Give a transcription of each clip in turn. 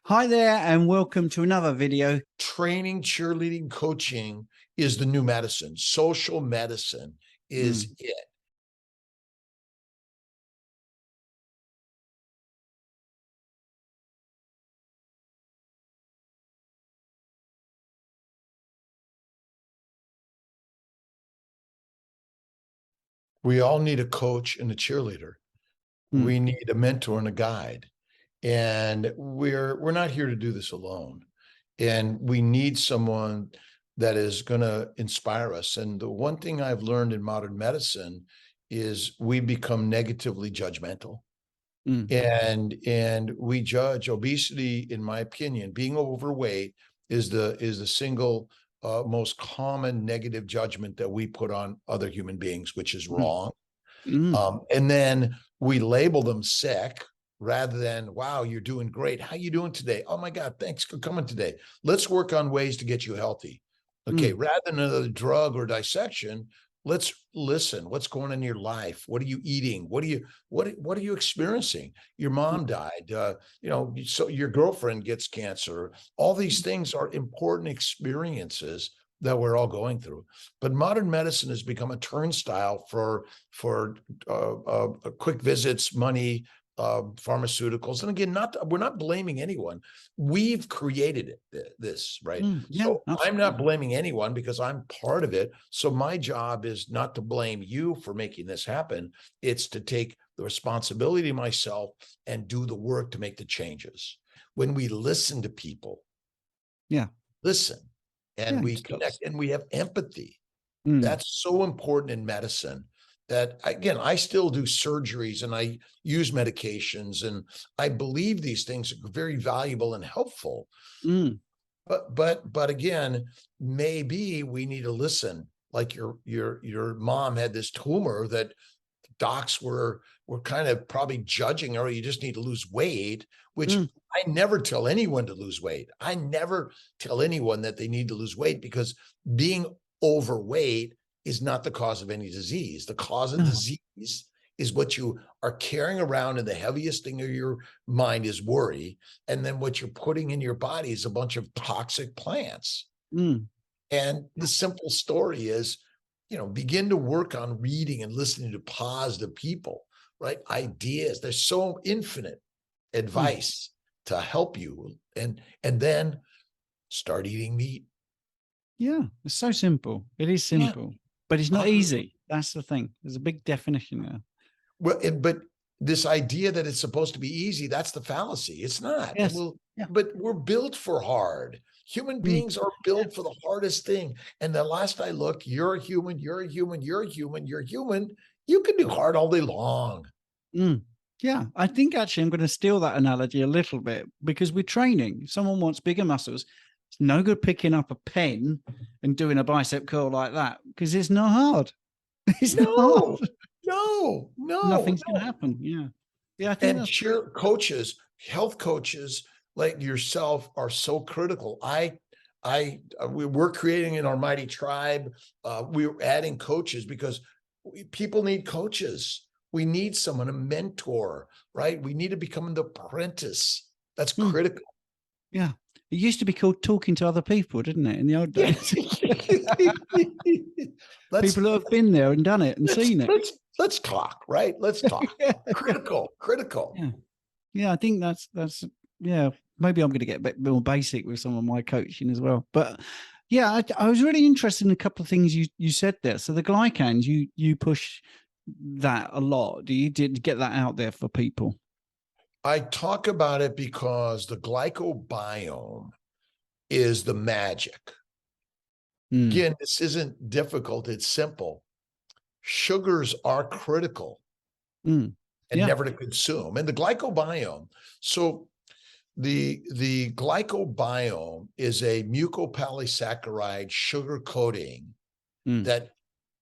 Hi there, and welcome to another video. Training, cheerleading, coaching is the new medicine. Social medicine is it. We all need a coach and a cheerleader. We need a mentor and a guide. And we're not here to do this alone. And we need someone that is going to inspire us. And the one thing I've learned in modern medicine is we become negatively judgmental. And we judge obesity, in my opinion, being overweight is the single most common negative judgment that we put on other human beings, which is wrong. And then we label them sick rather than, wow, you're doing great. How you doing today? Oh my God, thanks for coming today. Let's work on ways to get you healthy. Okay, rather than another drug or dissection, let's listen. What's going on in your life? What are you eating? What are you experiencing? Your mom died. So your girlfriend gets cancer. All these things are important experiences that we're all going through. But modern medicine has become a turnstile for quick visits, money, pharmaceuticals. And again, we're not blaming anyone. We've created this, right? So absolutely. I'm not blaming anyone because I'm part of it. So my job is not to blame you for making this happen. It's to take the responsibility myself and do the work to make the changes. When we listen to people, listen, and we connect and we have empathy. That's so important in medicine. That again, I still do surgeries and I use medications and I believe these things are very valuable and helpful. But again, maybe we need to listen. Like your mom had this tumor that docs were kind of probably judging her. You just need to lose weight, which I never tell anyone to lose weight. I never tell anyone that they need to lose weight because being overweight is not the cause of any disease. The cause of disease is what you are carrying around, and the heaviest thing of your mind is worry. And then what you're putting in your body is a bunch of toxic plants. And the simple story is, begin to work on reading and listening to positive people, right? Ideas. There's so infinite advice to help you. And then start eating meat. Yeah, it's so simple. It is simple. But it's not easy. That's the thing. There's a big definition there. Well, but this idea that it's supposed to be easy, that's the fallacy. It's not. Yes. But we're built for hard. Human beings are built for the hardest thing. And the last I look, you're a human, you're a human, you're a human, you're human. You can do hard all day long. Yeah, I think actually I'm going to steal that analogy a little bit because we're training. If someone wants bigger muscles, it's no good picking up a pen and doing a bicep curl like that because it's not hard. It's not hard. No. Nothing's going to happen. Yeah. I think coaches, health coaches like yourself are so critical. We're creating in our mighty tribe. We're adding coaches because people need coaches. We need someone, a mentor, right? We need to become an apprentice. That's critical. Yeah. It used to be called talking to other people, didn't it, in the old days? People who have been there and done it and seen it. Let's talk, right? Let's talk. Critical. Yeah, I think that's maybe I'm going to get a bit more basic with some of my coaching as well. But yeah, I was really interested in a couple of things you said there. So the glycans, you push that a lot. Did get that out there for people? I talk about it because the glycobiome is the magic. Again, this isn't difficult. It's simple. Sugars are critical and never to consume. And the glycobiome, so the glycobiome is a mucopolysaccharide sugar coating that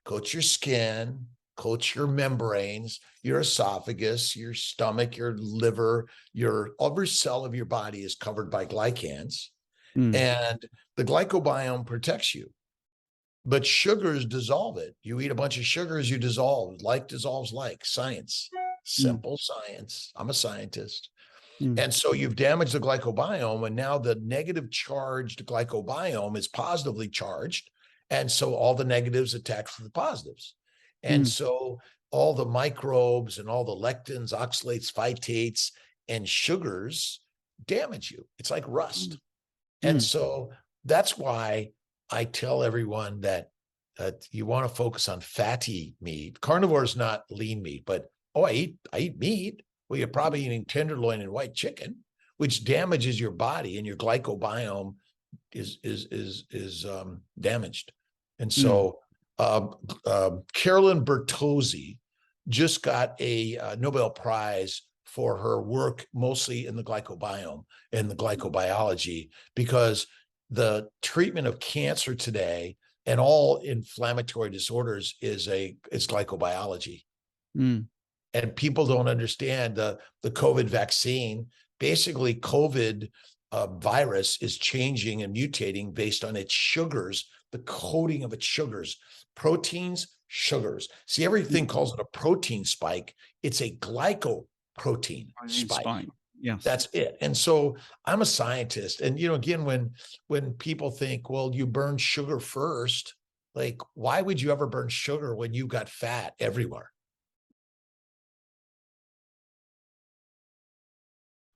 coats your skin, coats your membranes, your esophagus, your stomach, your liver, every cell of your body is covered by glycans. And the glycobiome protects you. But sugars dissolve it. You eat a bunch of sugars, you dissolve. Like dissolves like. Science. Simple science. I'm a scientist. And so you've damaged the glycobiome, and now the negative charged glycobiome is positively charged. And so all the negatives attach to the positives. And so all the microbes and all the lectins, oxalates, phytates, and sugars damage you. It's like rust. And so that's why I tell everyone that you want to focus on fatty meat. Carnivore is not lean meat, but I eat meat. Well, you're probably eating tenderloin and white chicken, which damages your body, and your glycobiome is damaged. And so Carolyn Bertozzi just got a Nobel Prize for her work mostly in the glycobiome and the glycobiology, because the treatment of cancer today and all inflammatory disorders is glycobiology. And people don't understand the COVID vaccine. Basically, COVID virus is changing and mutating based on its sugars, the coding of its sugars, proteins, sugars. See, everything calls it a protein spike. It's a glycoprotein spike. Yes, that's it. And so I'm a scientist, and again, when people think, well, you burn sugar first, like, why would you ever burn sugar when you got fat everywhere?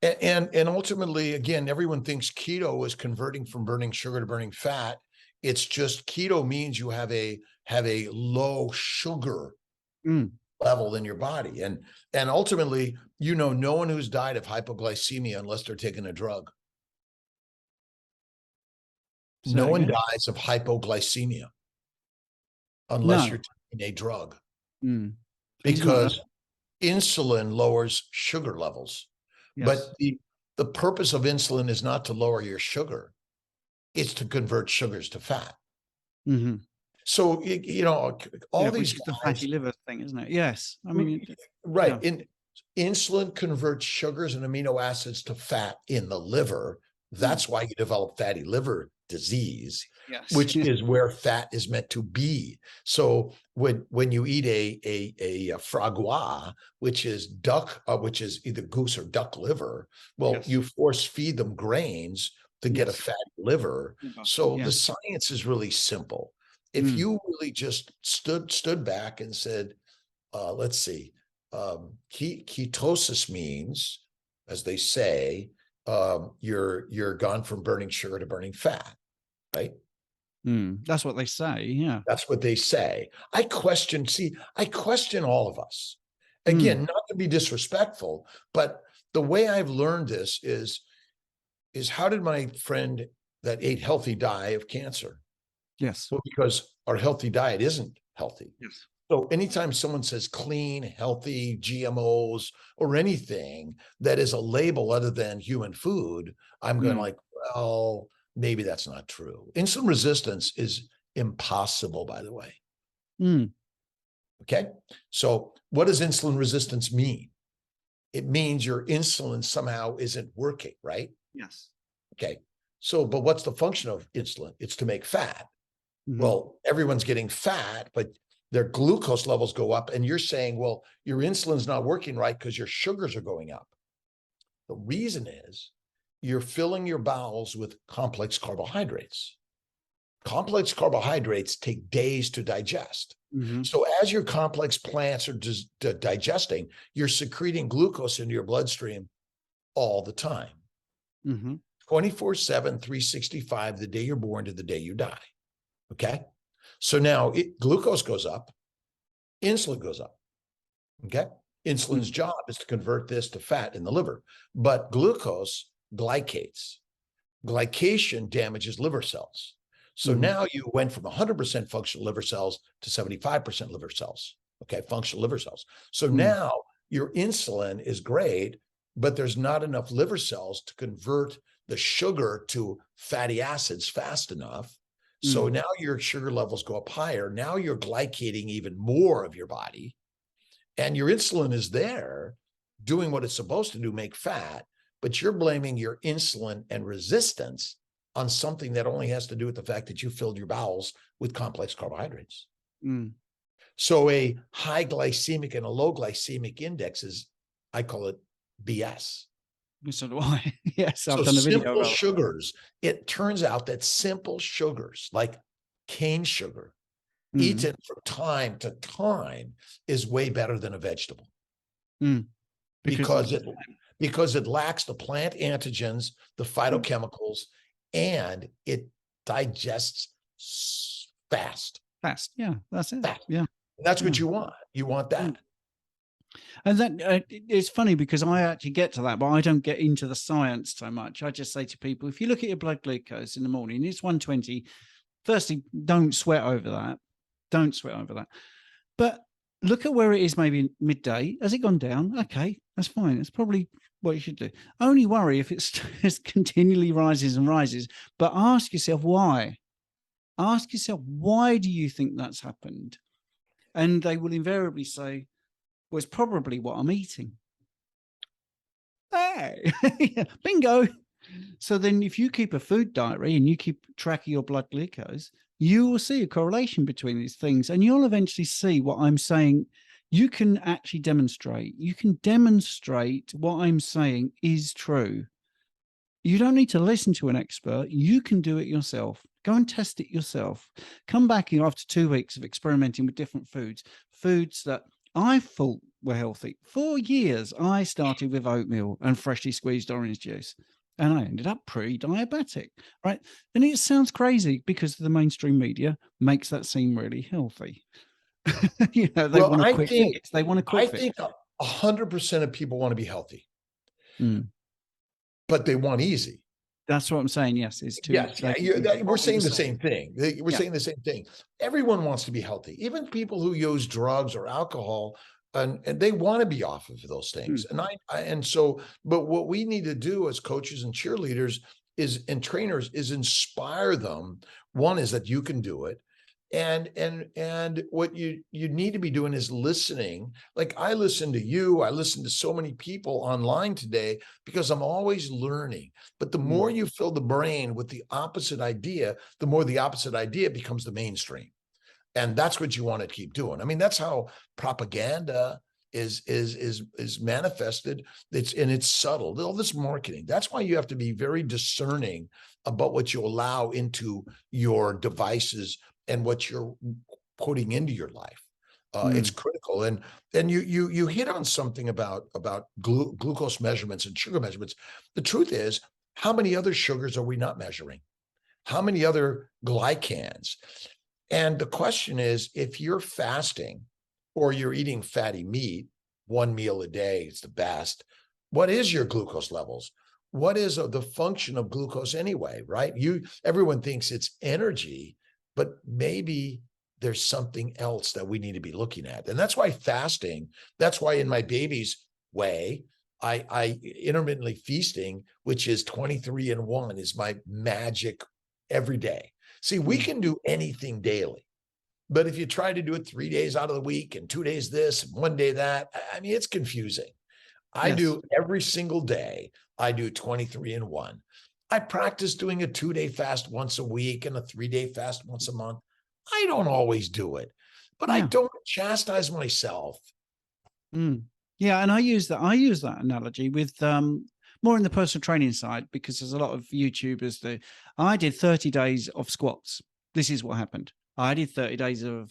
And ultimately, again, everyone thinks keto is converting from burning sugar to burning fat. It's just keto means you have a low sugar level in your body. And ultimately, no one who's died of hypoglycemia unless they're taking a drug. No one dies of hypoglycemia unless you're taking a drug. Because insulin lowers sugar levels. Yes. But the purpose of insulin is not to lower your sugar. It's to convert sugars to fat. So, all these the fatty liver thing, isn't it? Yes. I mean, right. Insulin converts sugars and amino acids to fat in the liver. That's why you develop fatty liver disease, which is where fat is meant to be. So when you eat a foie gras, which is duck, which is either goose or duck liver, well, you force feed them grains to get a fatty liver. So the science is really simple. If you really just stood back and said, let's see, ketosis means, as they say, you're gone from burning sugar to burning fat, right? That's what they say. Yeah, that's what they say. I question all of us. Again, not to be disrespectful, but the way I've learned this is how did my friend that ate healthy die of cancer? Yes. Well, because our healthy diet isn't healthy. Yes. So anytime someone says clean, healthy, GMOs, or anything that is a label other than human food, I'm going like, well, maybe that's not true. Insulin resistance is impossible, by the way. Okay. So what does insulin resistance mean? It means your insulin somehow isn't working, right? Yes. Okay. So, but what's the function of insulin? It's to make fat. Well, everyone's getting fat, but their glucose levels go up. And you're saying, well, your insulin's not working right because your sugars are going up. The reason is you're filling your bowels with complex carbohydrates. Complex carbohydrates take days to digest. So as your complex plants are digesting, you're secreting glucose into your bloodstream all the time. 24/7, 365, the day you're born to the day you die. Okay. So now glucose goes up, insulin goes up. Okay. Insulin's job is to convert this to fat in the liver, but glucose glycates. Glycation damages liver cells. So now you went from 100% functional liver cells to 75% liver cells. Okay. Functional liver cells. So now your insulin is great, but there's not enough liver cells to convert the sugar to fatty acids fast enough. So now your sugar levels go up higher. Now you're glycating even more of your body, and your insulin is there doing what it's supposed to do, make fat, but you're blaming your insulin and resistance on something that only has to do with the fact that you filled your bowels with complex carbohydrates. So a high glycemic and a low glycemic index is, I call it BS. So do I. Yes, I've So done a video simple about sugars, it turns out that simple sugars like cane sugar, eaten from time to time, is way better than a vegetable. Because it lacks the plant antigens, the phytochemicals, and it digests fast. Yeah, that's it. Fast. Yeah, And that's what you want. You want that. And that it's funny because I actually get to that, but I don't get into the science so much. I just say to people, if you look at your blood glucose in the morning, it's 120. Firstly, don't sweat over that. Don't sweat over that. But look at where it is maybe midday. Has it gone down? Okay, that's fine. It's probably what you should do. Only worry if it continually rises and rises, but ask yourself why. Ask yourself, why do you think that's happened? And they will invariably say, well, it's probably what I'm eating. Hey, bingo. So then if you keep a food diary and you keep track of your blood glucose, you will see a correlation between these things, and you'll eventually see what I'm saying. You can actually demonstrate. You can demonstrate what I'm saying is true. You don't need to listen to an expert. You can do it yourself. Go and test it yourself. Come back after 2 weeks of experimenting with different foods that I thought were healthy. For years, I started with oatmeal and freshly squeezed orange juice, and I ended up pre-diabetic, right? And it sounds crazy because the mainstream media makes that seem really healthy. They want a quick fix. They want a quick fix. I think 100% of people want to be healthy, but they want easy. That's what I'm saying. Yes, it's too. Yes, we're saying the same thing. We're saying the same thing. Everyone wants to be healthy, even people who use drugs or alcohol, and they want to be off of those things. But what we need to do as coaches and cheerleaders and trainers is inspire them. One is that you can do it. And what you need to be doing is listening. Like I listen to you, I listen to so many people online today because I'm always learning. But the more you fill the brain with the opposite idea, the more the opposite idea becomes the mainstream. And that's what you want to keep doing. I mean, that's how propaganda is manifested. It's subtle. All this marketing. That's why you have to be very discerning about what you allow into your devices and what you're putting into your life. It's critical. And then you hit on something about glucose measurements and sugar measurements. The truth is, how many other sugars are we not measuring? How many other glycans? And the question is, if you're fasting or you're eating fatty meat, one meal a day is the best, what is your glucose levels? What is the function of glucose anyway, right? Everyone thinks it's energy, but maybe there's something else that we need to be looking at. And that's why fasting, that's why in my baby's way, I intermittently feasting, which is 23-1, is my magic every day. See, we can do anything daily, but if you try to do it 3 days out of the week and 2 days this and 1 day that, I mean, it's confusing. I do every single day. I do 23-1. I practice doing a 2-day fast once a week and a 3-day fast once a month. I don't always do it, but I don't chastise myself. Yeah, and I use that analogy with more in the personal training side, because there's a lot of YouTubers that I did 30 days of squats. This is what happened. I did 30 days of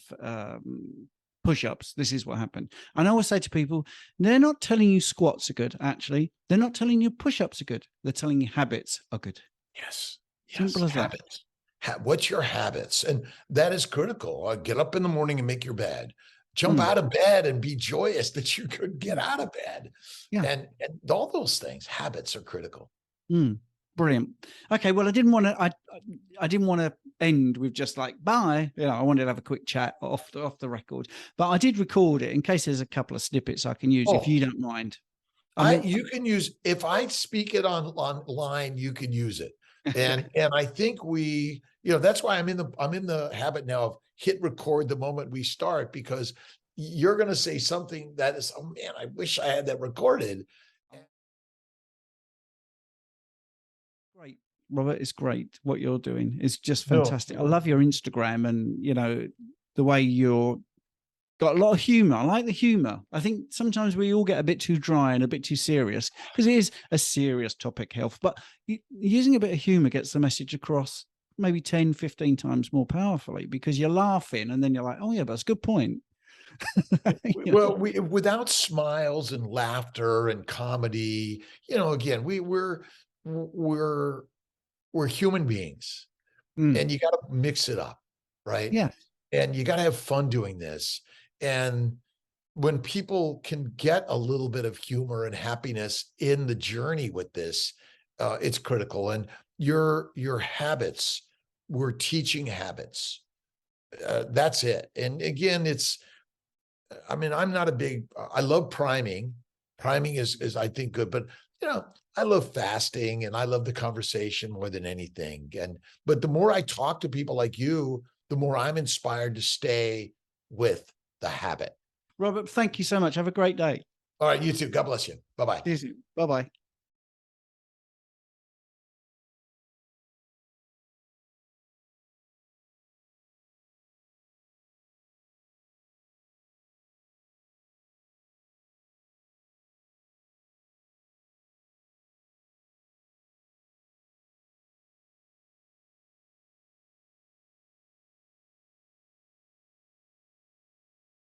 push-ups. This is what happened. And I always say to people, they're not telling you squats are good, actually. They're not telling you push-ups are good. They're telling you habits are good. Yes. Simple as habits. What's your habits? And that is critical. Get up in the morning and make your bed. Jump out of bed and be joyous that you could get out of bed. Yeah. And all those things, habits are critical. Brilliant. Okay, well, I didn't want to end with just like bye. I wanted to have a quick chat off the record, but I did record it in case there's a couple of snippets I can use if you don't mind. You can use, if I speak it online, you can use it. And I think that's why I'm in the habit now of hit record the moment we start, because you're going to say something that is, oh man, I wish I had that recorded. Great, Robert. It's great what you're doing. It's just fantastic. I love your Instagram and the way you're got a lot of humor. I like the humor. I think sometimes we all get a bit too dry and a bit too serious because it is a serious topic, health, but using a bit of humor gets the message across maybe 10, 15 times more powerfully because you're laughing and then you're like, oh yeah, that's a good point. Well, without smiles and laughter and comedy, again, we're human beings, and you got to mix it up, right? Yeah. And you got to have fun doing this. And when people can get a little bit of humor and happiness in the journey with this, it's critical. And your habits, we're teaching habits. That's it. And again, I'm not a big, I love priming. Priming is I think good, but I love fasting and I love the conversation more than anything. But the more I talk to people like you, the more I'm inspired to stay with the habit. Robert, thank you so much. Have a great day. All right, you too. God bless you. Bye-bye. Bye-bye.